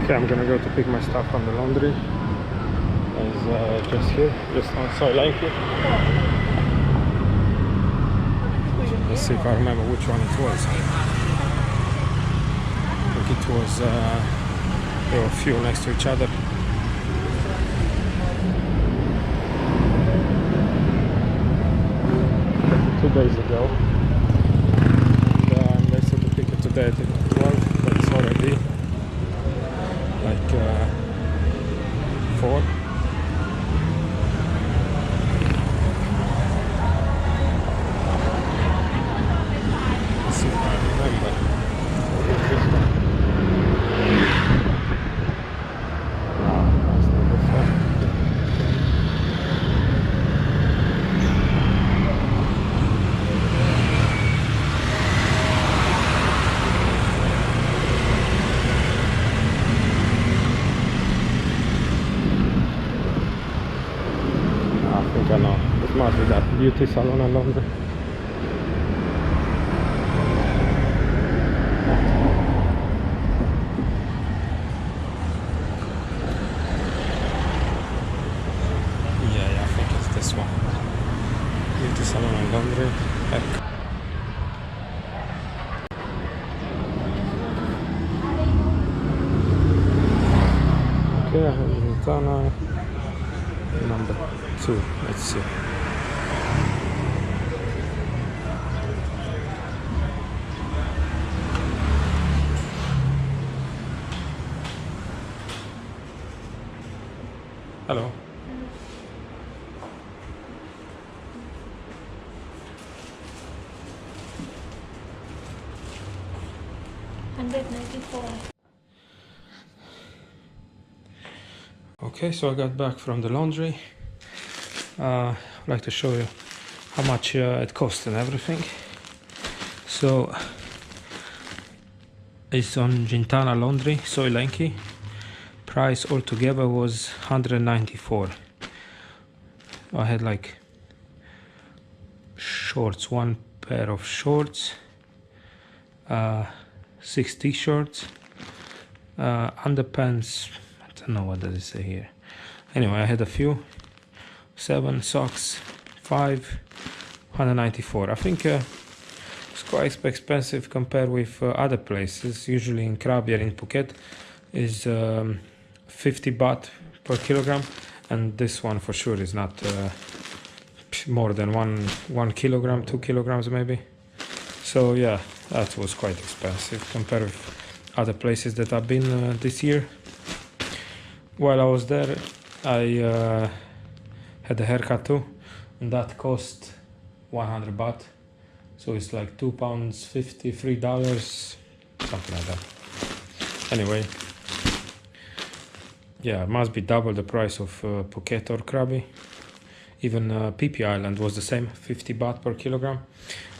Okay, I'm gonna go to pick my stuff from the laundry. It's just here, just outside like it. Let's see if I remember which one it was. I think it was, there were a few next to each other. 2 days ago. And they said to pick it today at 12, but it's already like 4. Let's see if I remember. This one. That's not the phone. I think I know. It must be that beauty salon and laundry. Yeah, I think it's this one. Beauty salon and laundry. Heck. Okay, I have Montana number 2. Let's see. Hello. Okay, so I got back from the laundry. I'd like to show you how much it cost and everything. So it's on Gintana Laundry, Soy Lenki. Price altogether was 194. I had like shorts, 1 pair of shorts, 6 t-shirts, underpants, I don't know what does it say here. Anyway, I had a few, 7 socks, 5, 194. I think it's quite expensive compared with other places. Usually in Krabi or in Phuket is 50 baht per kilogram, and this one for sure is not more than 1 kilogram, 2 kilograms maybe. So yeah, that was quite expensive compared with other places that I've been this year. While I was there, I had a haircut too, and that cost 100 baht. So it's like £2.50, $3, something like that. Anyway, yeah, it must be double the price of Phuket or Krabi. Even Phi Phi Island was the same, 50 baht per kilogram.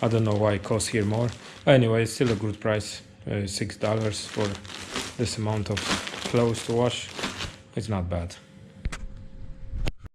I don't know why it costs here more. Anyway, it's still a good price, $6 for this amount of clothes to wash. It's not bad.